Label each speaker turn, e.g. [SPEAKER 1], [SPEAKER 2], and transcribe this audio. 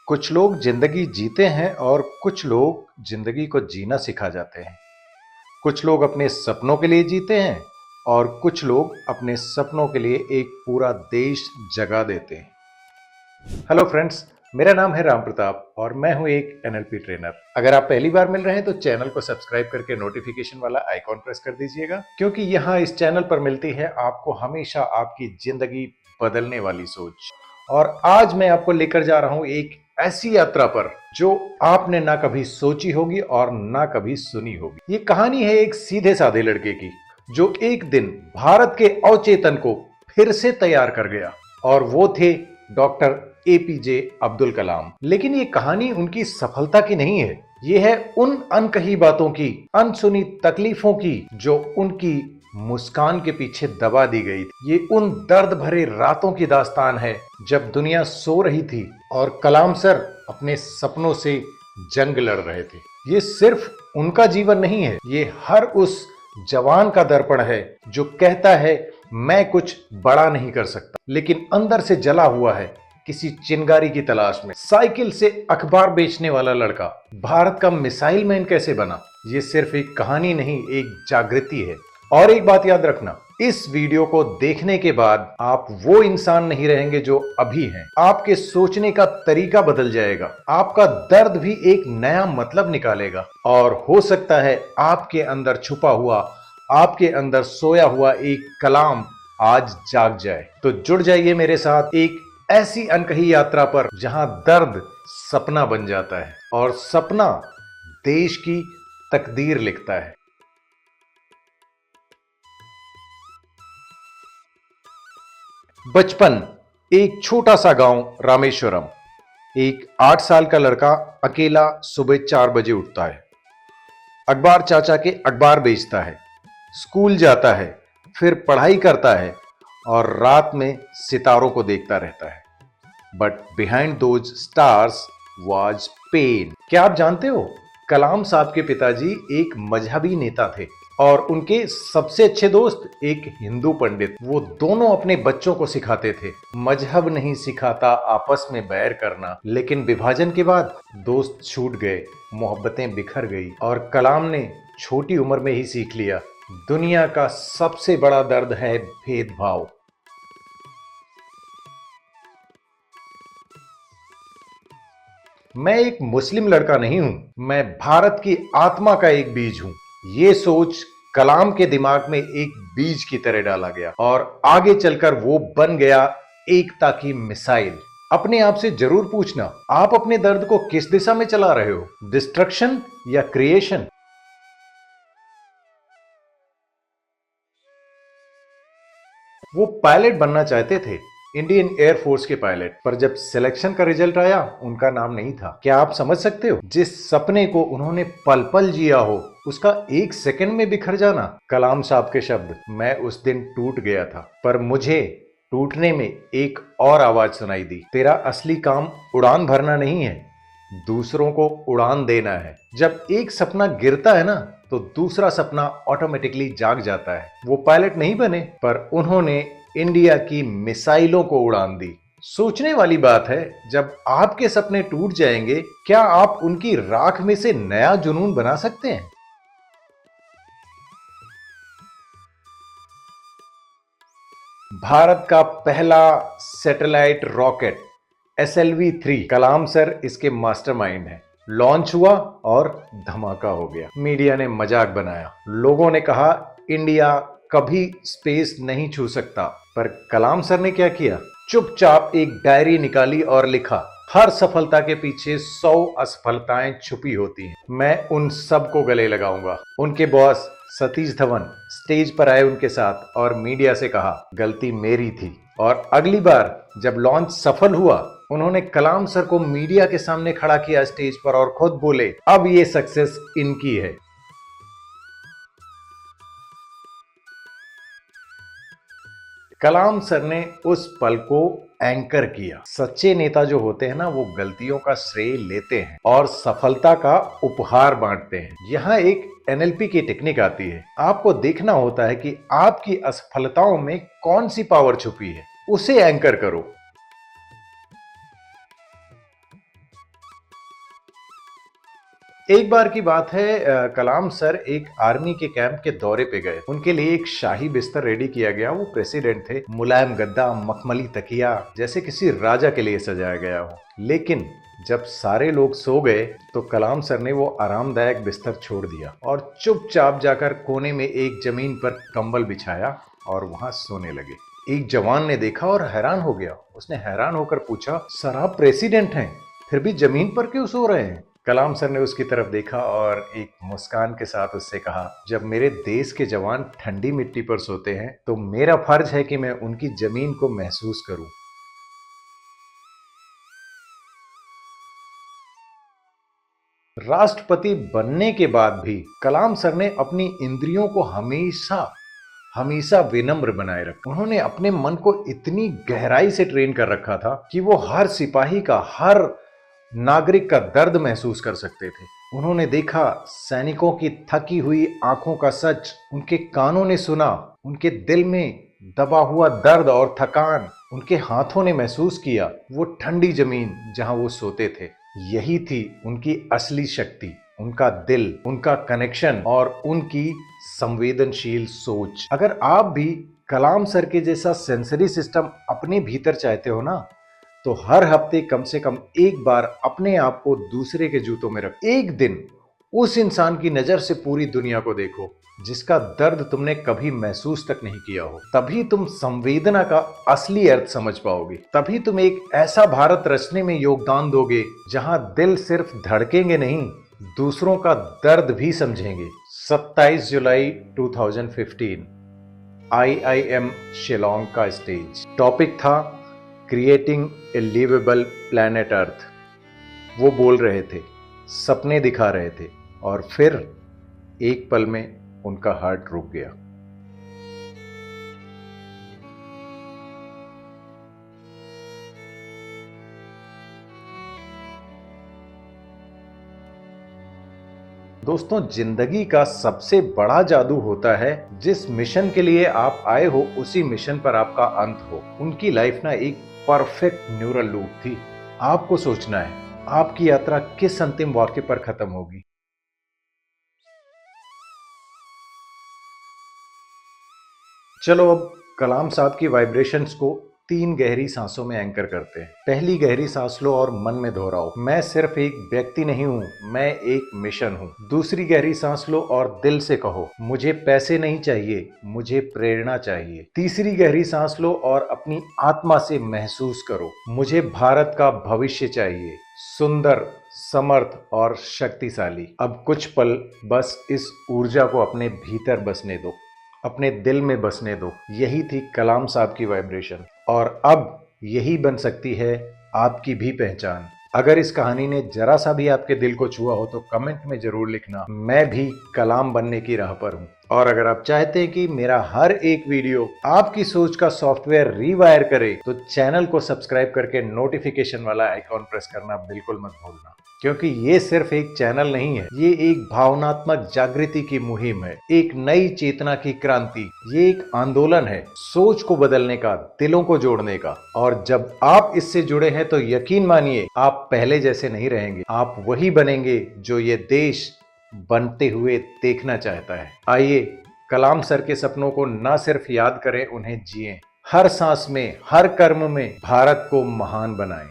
[SPEAKER 1] कुछ लोग जिंदगी जीते हैं और कुछ लोग जिंदगी को जीना सिखा जाते हैं। कुछ लोग अपने सपनों के लिए जीते हैं और कुछ लोग अपने सपनों के लिए एक पूरा देश जगा देते हैं। हेलो फ्रेंड्स, मेरा नाम है राम प्रताप और मैं हूं एक एनएलपी ट्रेनर। अगर आप पहली बार मिल रहे हैं तो चैनल को सब्सक्राइब करके नोटिफिकेशन वाला आइकॉन प्रेस कर दीजिएगा, क्योंकि यहाँ इस चैनल पर मिलती है आपको हमेशा आपकी जिंदगी बदलने वाली सोच। और आज मैं आपको लेकर जा रहा हूं एक ऐसी यात्रा पर जो आपने ना कभी सोची होगी और ना कभी सुनी होगी। ये कहानी है एक सीधे साधे लड़के की जो एक दिन भारत के अवचेतन को फिर से तैयार कर गया, और वो थे डॉक्टर एपीजे अब्दुल कलाम। लेकिन ये कहानी उनकी सफलता की नहीं है, ये है उन अनकही बातों की, अनसुनी तकलीफों की जो उनकी मुस्कान के पीछे दबा दी गई थी। ये उन दर्द भरे रातों की दास्तान है जब दुनिया सो रही थी और कलाम सर अपने सपनों से जंग लड़ रहे थे। ये सिर्फ उनका जीवन नहीं है, ये हर उस जवान का दर्पण है जो कहता है मैं कुछ बड़ा नहीं कर सकता, लेकिन अंदर से जला हुआ है किसी चिंगारी की तलाश में। साइकिल से अखबार बेचने वाला लड़का भारत का मिसाइल मैन कैसे बना, ये सिर्फ एक कहानी नहीं, एक जागृति है। और एक बात याद रखना, इस वीडियो को देखने के बाद आप वो इंसान नहीं रहेंगे जो अभी हैं। आपके सोचने का तरीका बदल जाएगा, आपका दर्द भी एक नया मतलब निकालेगा, और हो सकता है आपके अंदर छुपा हुआ, आपके अंदर सोया हुआ एक कलाम आज जाग जाए। तो जुड़ जाइए मेरे साथ एक ऐसी अनकही यात्रा पर जहां दर्द सपना बन जाता है और सपना देश की तकदीर लिखता है। बचपन, एक छोटा सा गांव रामेश्वरम। एक 8 साल का लड़का अकेला सुबह 4 बजे उठता है, अखबार चाचा के अखबार बेचता है, स्कूल जाता है, फिर पढ़ाई करता है और रात में सितारों को देखता रहता है। But behind those stars was pain. क्या आप जानते हो, कलाम साहब के पिताजी एक मजहबी नेता थे और उनके सबसे अच्छे दोस्त एक हिंदू पंडित। वो दोनों अपने बच्चों को सिखाते थे, मजहब नहीं सिखाता आपस में बैर करना। लेकिन विभाजन के बाद दोस्त छूट गए, मोहब्बतें बिखर गई और कलाम ने छोटी उम्र में ही सीख लिया, दुनिया का सबसे बड़ा दर्द है भेदभाव। मैं एक मुस्लिम लड़का नहीं हूं, मैं भारत की आत्मा का एक बीज हूं। ये सोच कलाम के दिमाग में एक बीज की तरह डाला गया और आगे चलकर वो बन गया एकता की मिसाइल। अपने आप से जरूर पूछना, आप अपने दर्द को किस दिशा में चला रहे हो, डिस्ट्रक्शन या क्रिएशन? वो पायलट बनना चाहते थे, इंडियन एयरफोर्स के पायलट, पर जब सिलेक्शन का रिजल्ट आया उनका नाम नहीं था। क्या आप समझ सकते हो, जिस सपने को उन्होंने पल पल जिया हो उसका एक सेकंड में बिखर जाना। कलाम साहब के शब्द, मैं उस दिन टूट गया था पर मुझे टूटने में एक और आवाज सुनाई दी, तेरा असली काम उड़ान भरना नहीं है, दूसरों को उड़ान देना है। जब एक सपना गिरता है ना तो दूसरा सपना ऑटोमेटिकली जाग जाता है। वो पायलट नहीं बने पर उन्होंने इंडिया की मिसाइलों को उड़ान दी। सोचने वाली बात है, जब आपके सपने टूट जाएंगे, क्या आप उनकी राख में से नया जुनून बना सकते हैं? भारत का पहला सैटेलाइट रॉकेट SLV-3, कलाम सर इसके मास्टरमाइंड हैं। लॉन्च हुआ और धमाका हो गया। मीडिया ने मजाक बनाया, लोगों ने कहा इंडिया कभी स्पेस नहीं छू सकता, पर कलाम सर ने क्या किया, चुपचाप एक डायरी निकाली और लिखा, हर सफलता के पीछे 100 असफलताएं छुपी होती हैं, मैं उन सब को गले लगाऊंगा। उनके बॉस सतीश धवन स्टेज पर आए उनके साथ और मीडिया से कहा, गलती मेरी थी। और अगली बार जब लॉन्च सफल हुआ, उन्होंने कलाम सर को मीडिया के सामने खड़ा किया स्टेज पर और खुद बोले, अब ये सक्सेस इनकी है। कलाम सर ने उस पल को एंकर किया। सच्चे नेता जो होते हैं ना, वो गलतियों का श्रेय लेते हैं और सफलता का उपहार बांटते हैं। यहाँ एक NLP की टेक्निक आती है, आपको देखना होता है कि आपकी असफलताओं में कौन सी पावर छुपी है, उसे एंकर करो। एक बार की बात है, कलाम सर एक आर्मी के कैंप के दौरे पे गए। उनके लिए एक शाही बिस्तर रेडी किया गया। वो प्रेसिडेंट थे। मुलायम गद्दा, मखमली तकिया, जैसे किसी राजा के लिए सजाया गया हो। लेकिन जब सारे लोग सो गए तो कलाम सर ने वो आरामदायक बिस्तर छोड़ दिया और चुपचाप जाकर कोने में एक जमीन पर कंबल बिछाया और वहां सोने लगे। एक जवान ने देखा और हैरान हो गया। उसने हैरान होकर पूछा, सर आप प्रेसिडेंट हैं, फिर भी जमीन पर क्यों सो रहे हैं? कलाम सर ने उसकी तरफ देखा और एक मुस्कान के साथ उससे कहा, जब मेरे देश के जवान ठंडी मिट्टी पर सोते हैं तो मेरा फर्ज है कि मैं उनकी जमीन को महसूस करूं। राष्ट्रपति बनने के बाद भी कलाम सर ने अपनी इंद्रियों को हमेशा हमेशा विनम्र बनाए रखा। उन्होंने अपने मन को इतनी गहराई से ट्रेन कर रखा था कि वो हर सिपाही का, हर नागरिक का दर्द महसूस कर सकते थे। उन्होंने देखा सैनिकों की थकी हुई आंखों का सच, उनके कानों ने सुना उनके दिल में दबा हुआ दर्द और थकान, उनके हाथों ने महसूस किया वो ठंडी जमीन जहां वो सोते थे। यही थी उनकी असली शक्ति, उनका दिल, उनका कनेक्शन और उनकी संवेदनशील सोच। अगर आप भी कलाम सर के जैसा सेंसरी सिस्टम अपने भीतर चाहते हो ना, तो हर हफ्ते कम से कम एक बार अपने आप को दूसरे के जूतों में रख। एक दिन उस इंसान की नजर से पूरी दुनिया को देखो जिसका दर्द तुमने कभी महसूस तक नहीं किया हो। तभी तुम संवेदना का असली अर्थ समझ पाओगे। तभी तुम एक ऐसा भारत रचने में योगदान दोगे जहां दिल सिर्फ धड़केंगे नहीं, दूसरों का दर्द भी समझेंगे। 27 जुलाई 2015 IIM शिलोंग का स्टेज। टॉपिक था creating a liveable planet earth. वो बोल रहे थे, सपने दिखा रहे थे और फिर एक पल में उनका हार्ट रुक गया। दोस्तों, जिंदगी का सबसे बड़ा जादू होता है जिस मिशन के लिए आप आए हो उसी मिशन पर आपका अंत हो। उनकी लाइफ ना एक परफेक्ट न्यूरल लूप थी। आपको सोचना है आपकी यात्रा किस अंतिम वाक्य पर खत्म होगी। चलो अब कलाम साहब की वाइब्रेशंस को 3 गहरी सांसों में एंकर करते हैं। पहली गहरी सांस लो और मन में दोहराओ, मैं सिर्फ एक व्यक्ति नहीं हूं, मैं एक मिशन हूं। दूसरी गहरी सांस लो और दिल से कहो, मुझे पैसे नहीं चाहिए, मुझे प्रेरणा चाहिए। तीसरी गहरी सांस लो और अपनी आत्मा से महसूस करो, मुझे भारत का भविष्य चाहिए, सुंदर, समर्थ और शक्तिशाली। अब कुछ पल बस इस ऊर्जा को अपने भीतर बसने दो, अपने दिल में बसने दो। यही थी कलाम साहब की वाइब्रेशन और अब यही बन सकती है आपकी भी पहचान। अगर इस कहानी ने जरा सा भी आपके दिल को छुआ हो तो कमेंट में जरूर लिखना, मैं भी कलाम बनने की राह पर हूं। और अगर आप चाहते हैं कि मेरा हर एक वीडियो आपकी सोच का सॉफ्टवेयर रीवायर करे तो चैनल को सब्सक्राइब करके नोटिफिकेशन वाला आइकॉन प्रेस करना बिल्कुल मत भूलना, क्योंकि ये सिर्फ एक चैनल नहीं है, ये एक भावनात्मक जागृति की मुहिम है, एक नई चेतना की क्रांति। ये एक आंदोलन है सोच को बदलने का, दिलों को जोड़ने का। और जब आप इससे जुड़े हैं तो यकीन मानिए आप पहले जैसे नहीं रहेंगे, आप वही बनेंगे जो ये देश बनते हुए देखना चाहता है। आइए कलाम सर के सपनों को ना सिर्फ याद करें, उन्हें जिएं। हर सांस में, हर कर्म में भारत को महान बनाएं।